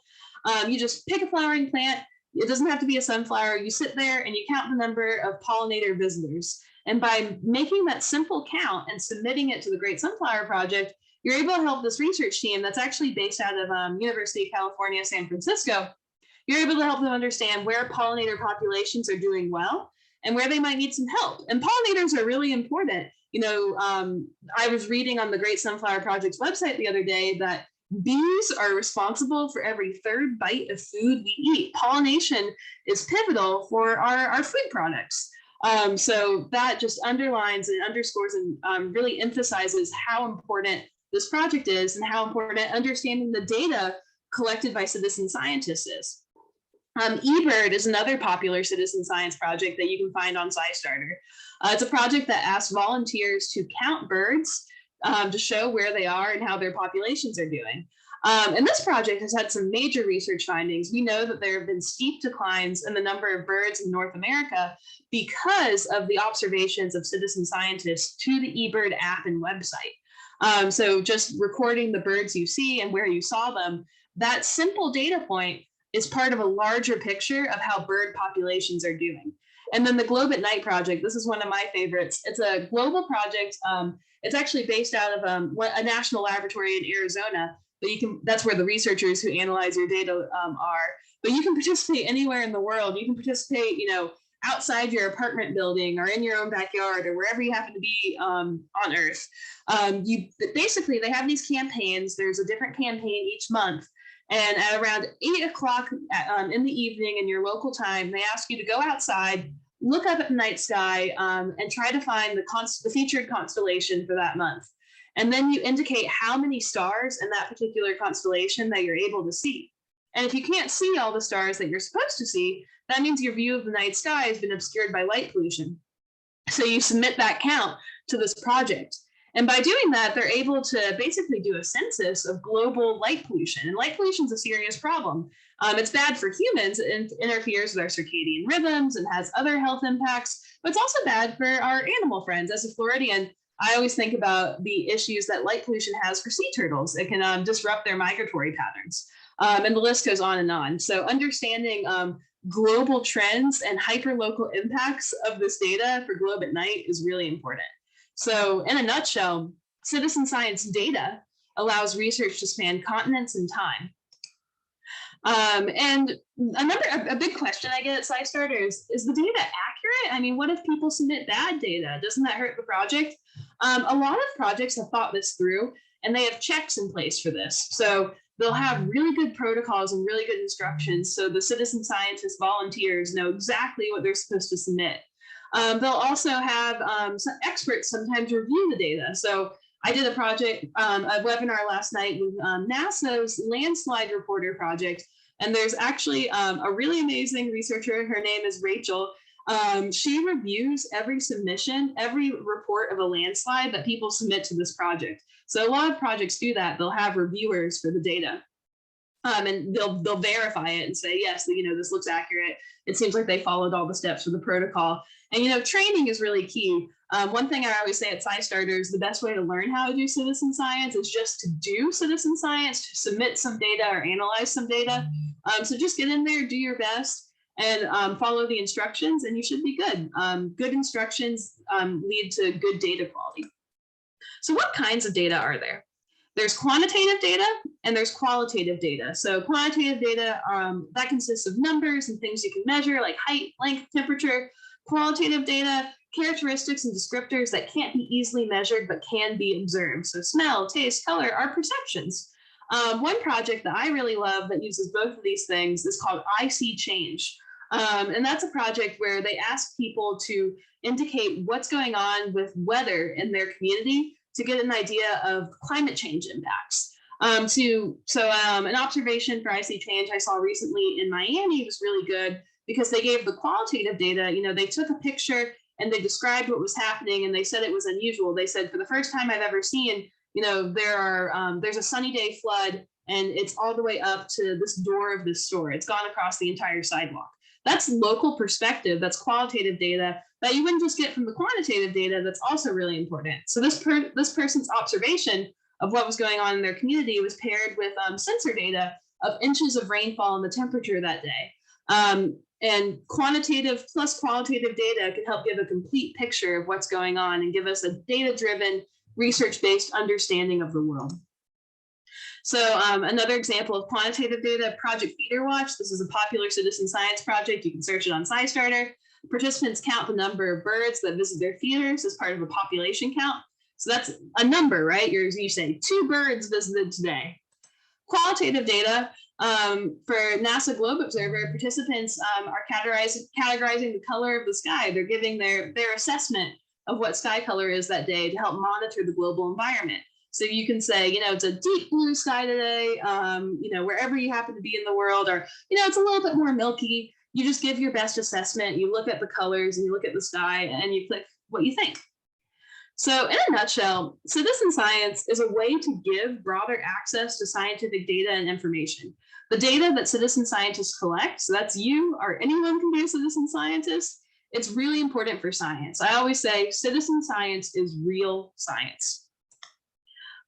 You just pick a flowering plant. It doesn't have to be a sunflower. You sit there and you count the number of pollinator visitors. And by making that simple count and submitting it to the Great Sunflower Project, you're able to help this research team that's actually based out of University of California, San Francisco. You're able to help them understand where pollinator populations are doing well and where they might need some help. And pollinators are really important. I was reading on the Great Sunflower Project's website the other day that bees are responsible for every third bite of food we eat. Pollination is pivotal for our food products. So that just underlines and underscores and really emphasizes how important this project is and how important understanding the data collected by citizen scientists is. eBird is another popular citizen science project that you can find on SciStarter. It's a project that asks volunteers to count birds to show where they are and how their populations are doing. And this project has had some major research findings. We know that there have been steep declines in the number of birds in North America because of the observations of citizen scientists to the eBird app and website. So just recording the birds you see and where you saw them, that simple data point is part of a larger picture of how bird populations are doing. And then the Globe at Night project, this is one of my favorites. It's a global project. It's actually based out of a national laboratory in Arizona, but that's where the researchers who analyze your data are. But you can participate anywhere in the world. You can participate, outside your apartment building or in your own backyard or wherever you happen to be on Earth. Basically, they have these campaigns. There's a different campaign each month. And at around 8 o'clock in the evening in your local time, they ask you to go outside, look up at the night sky, and try to find the featured constellation for that month. And then you indicate how many stars in that particular constellation that you're able to see. And if you can't see all the stars that you're supposed to see, that means your view of the night sky has been obscured by light pollution. So you submit that count to this project. And by doing that, they're able to basically do a census of global light pollution. And light pollution is a serious problem. It's bad for humans. It interferes with our circadian rhythms and has other health impacts, but it's also bad for our animal friends. As a Floridian, I always think about the issues that light pollution has for sea turtles. It can disrupt their migratory patterns. And the list goes on and on. So understanding global trends and hyperlocal impacts of this data for Globe at Night is really important. So in a nutshell, citizen science data allows research to span continents and time. And a big question I get at SciStarter is the data accurate? I mean, what if people submit bad data? Doesn't that hurt the project? A lot of projects have thought this through, and they have checks in place for this. So they'll have really good protocols and really good instructions, so the citizen scientist volunteers know exactly what they're supposed to submit. They'll also have some experts sometimes review the data. So I did a webinar last night with NASA's Landslide Reporter project, and there's actually a really amazing researcher. Her name is Rachel. She reviews every submission, every report of a landslide that people submit to this project. So a lot of projects do that. They'll have reviewers for the data, and they'll verify it and say, yes, this looks accurate. It seems like they followed all the steps for the protocol. And training is really key. One thing I always say at SciStarter is the best way to learn how to do citizen science is just to do citizen science, to submit some data or analyze some data. So just get in there, do your best, and follow the instructions, and you should be good. Good instructions lead to good data quality. So what kinds of data are there? There's quantitative data and there's qualitative data. So quantitative data, that consists of numbers and things you can measure like height, length, temperature. Qualitative data, characteristics and descriptors that can't be easily measured but can be observed. So smell, taste, color are perceptions. One project that I really love that uses both of these things is called I See Change. And that's a project where they ask people to indicate what's going on with weather in their community to get an idea of climate change impacts. An observation for I See Change I saw recently in Miami was really good because they gave the qualitative data. They took a picture and they described what was happening, and they said it was unusual. They said, for the first time I've ever seen, there's a sunny day flood, and it's all the way up to this door of this store. It's gone across the entire sidewalk. That's local perspective. That's qualitative data that you wouldn't just get from the quantitative data. That's also really important. So this person's observation of what was going on in their community was paired with sensor data of inches of rainfall and the temperature that day. And quantitative plus qualitative data can help give a complete picture of what's going on and give us a data-driven, research-based understanding of the world. So another example of quantitative data, Project Feeder Watch. This is a popular citizen science project. You can search it on SciStarter. Participants count the number of birds that visit their feeders as part of a population count. So that's a number, right? You say 2 birds visited today. Qualitative data, for NASA Globe Observer, participants are categorizing the color of the sky. They're giving their assessment of what sky color is that day to help monitor the global environment. So you can say, it's a deep blue sky today, wherever you happen to be in the world, or, it's a little bit more milky. You just give your best assessment. You look at the colors and you look at the sky and you click what you think. So in a nutshell, citizen science is a way to give broader access to scientific data and information. The data that citizen scientists collect, so that's you or anyone can be a citizen scientist, it's really important for science. I always say citizen science is real science.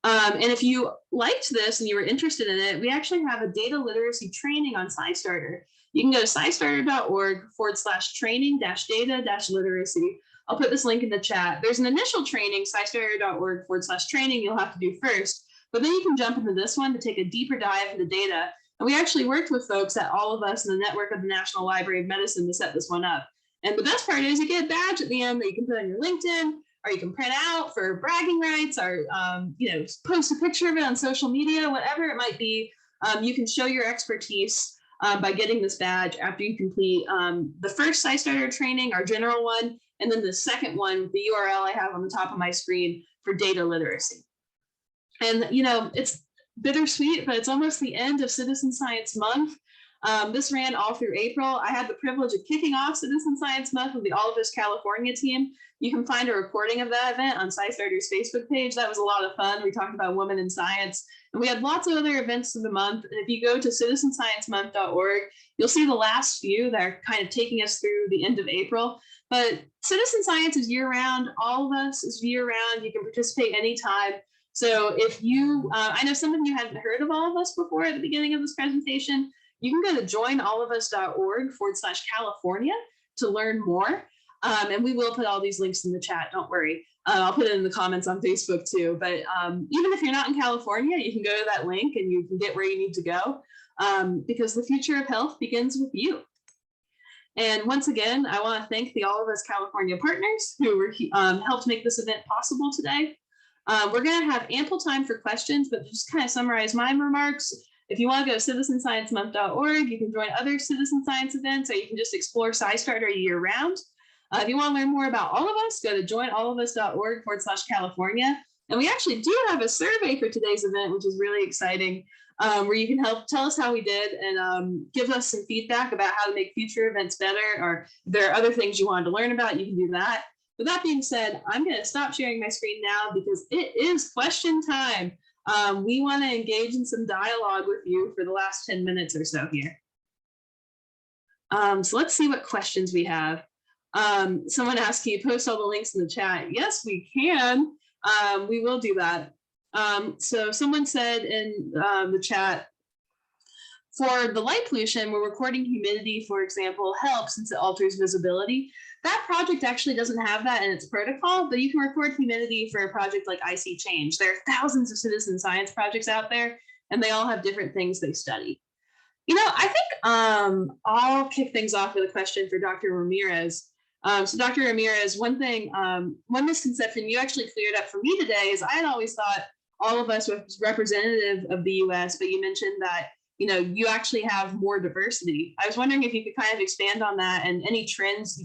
And if you liked this and you were interested in it, we actually have a data literacy training on SciStarter. You can go to scistarter.org/training-data-literacy. I'll put this link in the chat. There's an initial training, SciStarter.org/training you'll have to do first, but then you can jump into this one to take a deeper dive into data. And we actually worked with folks at All of Us in the network of the National Library of Medicine to set this one up. And the best part is you get a badge at the end that you can put on your LinkedIn, or you can print out for bragging rights, or post a picture of it on social media, whatever it might be. You can show your expertise by getting this badge after you complete the first SciStarter training, our general one, and then the second one, the URL I have on the top of my screen for data literacy. And it's bittersweet, but it's almost the end of Citizen Science Month. This ran all through April. I had the privilege of kicking off Citizen Science Month with the All of Us California team. You can find a recording of that event on SciStarter's Facebook page. That was a lot of fun. We talked about women in science, and we had lots of other events of the month. And if you go to citizensciencemonth.org, you'll see the last few that are kind of taking us through the end of April. But Citizen Science is year-round. All of Us is year-round. You can participate anytime. So if you, I know some of you hadn't heard of All of Us before at the beginning of this presentation, you can go to joinallofus.org/California to learn more. And we will put all these links in the chat, don't worry. I'll put it in the comments on Facebook too. But even if you're not in California, you can go to that link and you can get where you need to go, because the future of health begins with you. And once again, I want to thank the All of Us California partners who helped make this event possible today. We're going to have ample time for questions, but just kind of summarize my remarks. If you want to go to citizensciencemonth.org, you can join other citizen science events, or you can just explore SciStarter year-round. If you want to learn more about All of Us, go to joinallofus.org/California. And we actually do have a survey for today's event, which is really exciting, where you can help tell us how we did and give us some feedback about how to make future events better, or if there are other things you wanted to learn about, you can do that. With that being said, I'm going to stop sharing my screen now because it is question time. We want to engage in some dialogue with you for the last 10 minutes or so here. So let's see what questions we have. Someone asked, can you post all the links in the chat? Yes, we can. We will do that. So someone said in the chat, for the light pollution, where recording humidity, for example, helps since it alters visibility. That project actually doesn't have that in its protocol, but you can record humidity for a project like IC Change. There are thousands of citizen science projects out there, and they all have different things they study. I think I'll kick things off with a question for Dr. Ramirez. So Dr. Ramirez, one misconception you actually cleared up for me today is I had always thought All of Us was representative of the US, but you mentioned that you actually have more diversity. I was wondering if you could kind of expand on that and any trends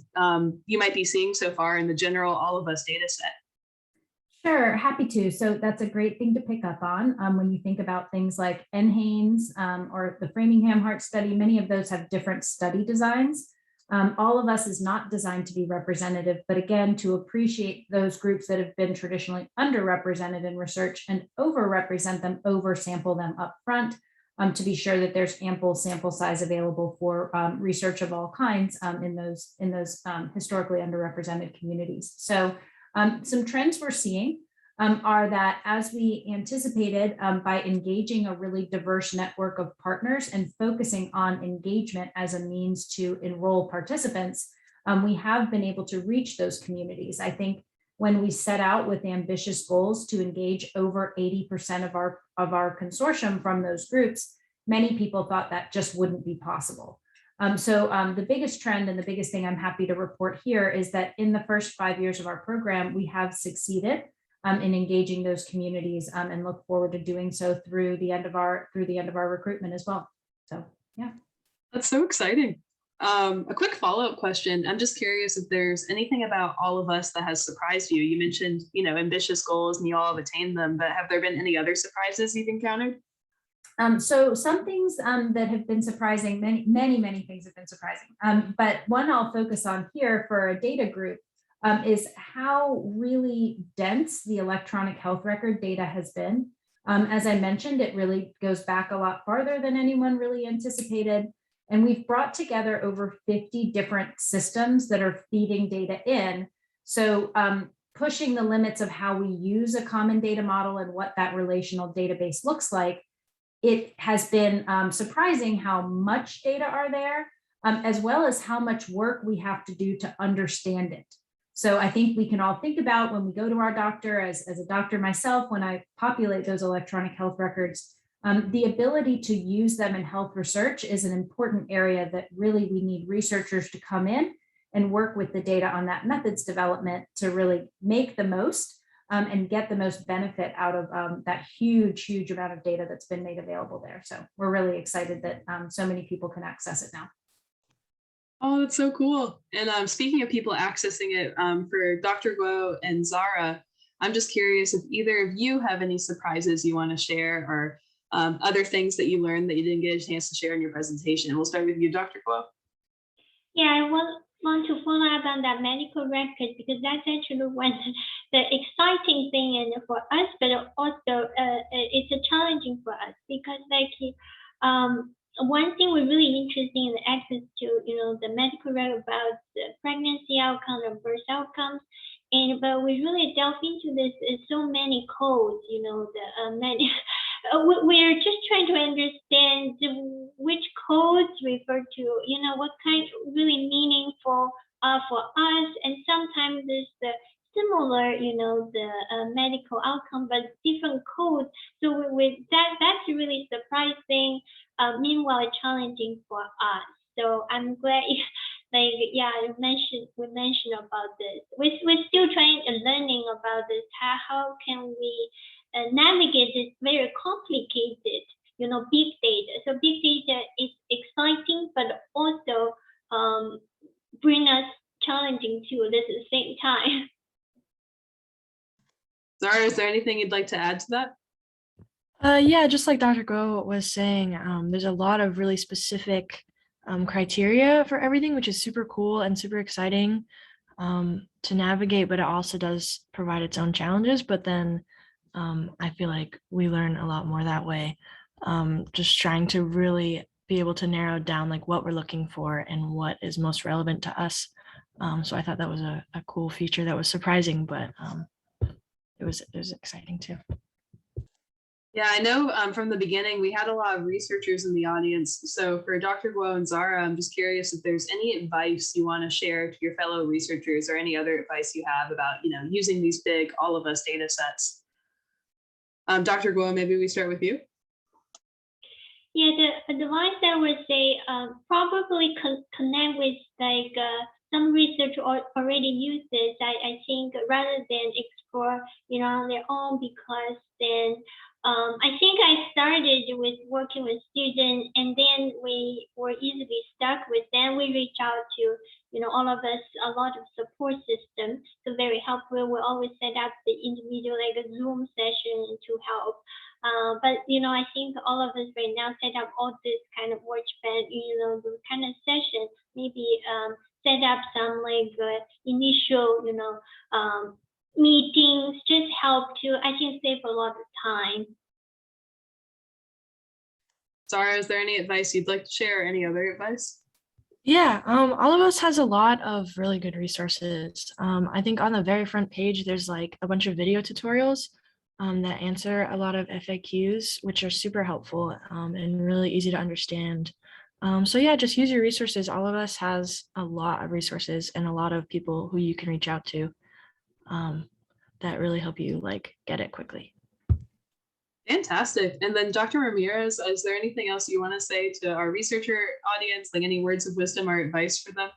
you might be seeing so far in the general All of Us data set. Sure, happy to. So that's a great thing to pick up on when you think about things like NHANES or the Framingham Heart Study. Many of those have different study designs. All of Us is not designed to be representative, but again, to appreciate those groups that have been traditionally underrepresented in research and overrepresent them, oversample them up front. To be sure that there's ample sample size available for research of all kinds in those historically underrepresented communities. So some trends we're seeing are that, as we anticipated, by engaging a really diverse network of partners and focusing on engagement as a means to enroll participants, we have been able to reach those communities. I think when we set out with ambitious goals to engage over 80% of our consortium from those groups, many people thought that just wouldn't be possible. So the biggest trend and the biggest thing I'm happy to report here is that in the first 5 years of our program, we have succeeded in engaging those communities and look forward to doing so through the end of our recruitment as well. So yeah, that's so exciting. A quick follow-up question. I'm just curious if there's anything about All of Us that has surprised you. You mentioned, ambitious goals and you all have attained them, but have there been any other surprises you've encountered? So some things that have been surprising, many things have been surprising. But one I'll focus on here for a data group is how really dense the electronic health record data has been. As I mentioned, it really goes back a lot farther than anyone really anticipated. And we've brought together over 50 different systems that are feeding data in. So pushing the limits of how we use a common data model and what that relational database looks like, it has been surprising how much data are there, as well as how much work we have to do to understand it. So I think we can all think about when we go to our doctor, as a doctor myself, when I populate those electronic health records, the ability to use them in health research is an important area that really we need researchers to come in and work with the data on that methods development to really make the most and get the most benefit out of that huge amount of data that's been made available there. So we're really excited that so many people can access it now. Oh, that's so cool. And speaking of people accessing it, for Dr. Guo and Zara, I'm just curious if either of you have any surprises you want to share, or other things that you learned that you didn't get a chance to share in your presentation. We'll start with you, Dr. Guo. Yeah, I want to follow up on that medical record, because that's actually one the exciting thing and for us, but also it's a challenging for us, because one thing we're really interested in the access to, the medical record about the pregnancy outcome and birth outcomes. But we really delve into this. So many codes, we're just trying to understand which codes refer to, what kind really meaningful for us. And sometimes there's the similar, the medical outcome, but different codes. So with that's really surprising. Meanwhile, challenging for us. So I'm glad, we mentioned about this. We're still trying and learning about this. How can we navigate this very complicated, big data? So big data is exciting, but also bring us challenging too at the same time. Zara, is there anything you'd like to add to that? Yeah, just like Dr. Guo was saying, there's a lot of really specific criteria for everything, which is super cool and super exciting to navigate, but it also does provide its own challenges. But then I feel like we learn a lot more that way, just trying to really be able to narrow down like what we're looking for and what is most relevant to us. So I thought that was a cool feature that was surprising, but it was exciting too. Yeah, I know from the beginning, we had a lot of researchers in the audience. So for Dr. Guo and Zara, I'm just curious if there's any advice you want to share to your fellow researchers, or any other advice you have about, using these big, all of us data sets. Dr. Guo, maybe we start with you. Yeah, the advice I would say, probably connect with some research already use this. I think rather than explore, on their own, because then I think I started with working with students, and then we were easily stuck with them. We reach out to, all of us, a lot of support systems. So very helpful. We always set up the individual, like a Zoom session to help. But, I think all of us right now set up all this kind of workbench, the kind of session, maybe set up some initial, meetings, just help to, I think, save a lot of time. Zara, is there any advice you'd like to share, or any other advice? Yeah, All of Us has a lot of really good resources. I think on the very front page, there's like a bunch of video tutorials that answer a lot of FAQs, which are super helpful and really easy to understand. So yeah, just use your resources. All of Us has a lot of resources and a lot of people who you can reach out to that really help you get it quickly. Fantastic. And then Dr. Ramirez, is there anything else you want to say to our researcher audience, like any words of wisdom or advice for them?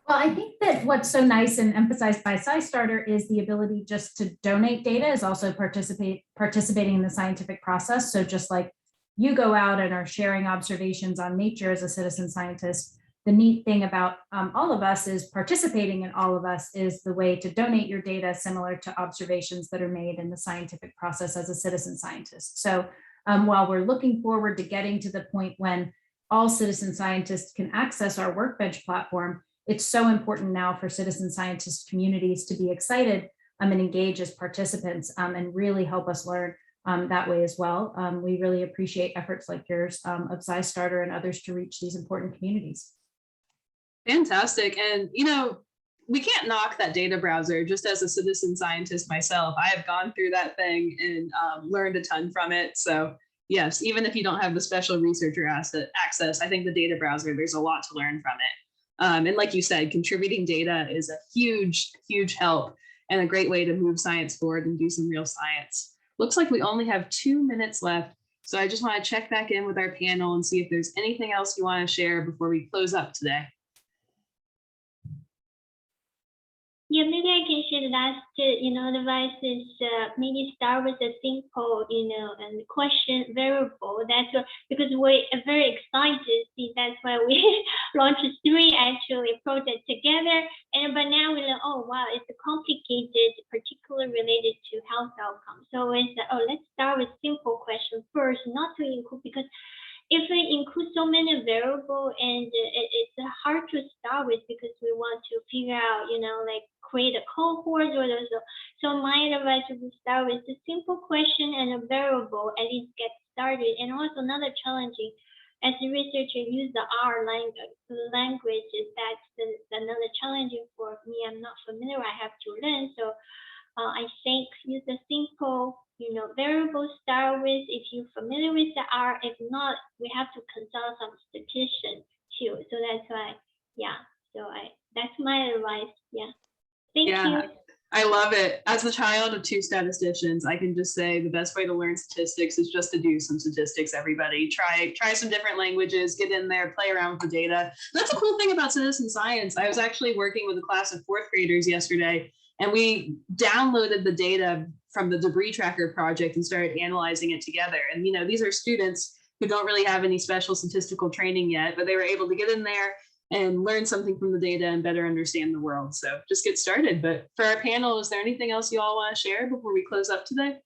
Well, I think that what's so nice and emphasized by SciStarter is the ability just to donate data is also participating in the scientific process. So just like you go out and are sharing observations on nature as a citizen scientist, the neat thing about All of Us is participating in All of Us is the way to donate your data, similar to observations that are made in the scientific process as a citizen scientist. So while we're looking forward to getting to the point when all citizen scientists can access our workbench platform, it's so important now for citizen scientist communities to be excited and engage as participants and really help us learn that way as well. We really appreciate efforts like yours of SciStarter and others to reach these important communities. Fantastic. And, we can't knock that data browser. Just as a citizen scientist myself, I have gone through that thing and learned a ton from it. So yes, even if you don't have the special researcher access, I think the data browser, there's a lot to learn from it. And like you said, contributing data is a huge, huge help and a great way to move science forward and do some real science. Looks like we only have 2 minutes left. So I just want to check back in with our panel and see if there's anything else you want to share before we close up today. Yeah, maybe I can share the last, advice is maybe start with a simple, and question variable. That's what, because we're very excited. See, that's why we launched 3 actually projects together. But now we know, oh wow, it's complicated, particularly related to health outcomes. So it's let's start with simple question first, not to include, because if we include so many variables and it's hard to start with, because we want to figure out, like create a cohort or so. So my advice would start with a simple question and a variable, at least get started. And also another challenging, as a researcher, use the R language, that's another challenging for me. I'm not familiar, I have to learn. So I think use a simple, variable start with if you're familiar with the R. If not, we have to consult some statistician too. So that's why, yeah. So that's my advice. Yeah. Thank you. I love it. As the child of 2 statisticians, I can just say the best way to learn statistics is just to do some statistics, everybody. Try some different languages, get in there, play around with the data. That's a cool thing about citizen science. I was actually working with a class of 4th graders yesterday, and we downloaded the data from the debris tracker project and started analyzing it together. And, these are students who don't really have any special statistical training yet, but they were able to get in there and learn something from the data and better understand the world. So just get started. But for our panel, is there anything else you all want to share before we close up today?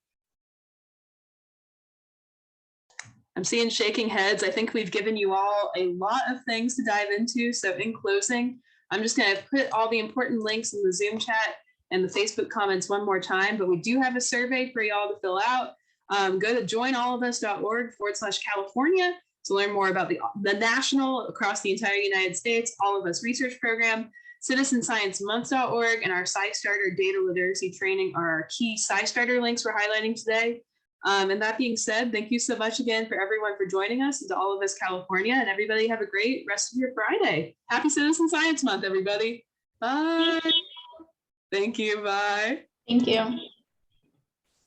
I'm seeing shaking heads. I think we've given you all a lot of things to dive into. So in closing, I'm just going to put all the important links in the Zoom chat and the Facebook comments one more time, but we do have a survey for y'all to fill out. Go to joinallofus.org/California to learn more about the national, across the entire United States, All of Us research program. CitizenScienceMonth.org and our SciStarter data literacy training are our key SciStarter links we're highlighting today. And that being said, thank you so much again for everyone for joining us, and to All of Us California, and everybody have a great rest of your Friday. Happy Citizen Science Month, everybody. Bye. Thank you. Bye. Thank you.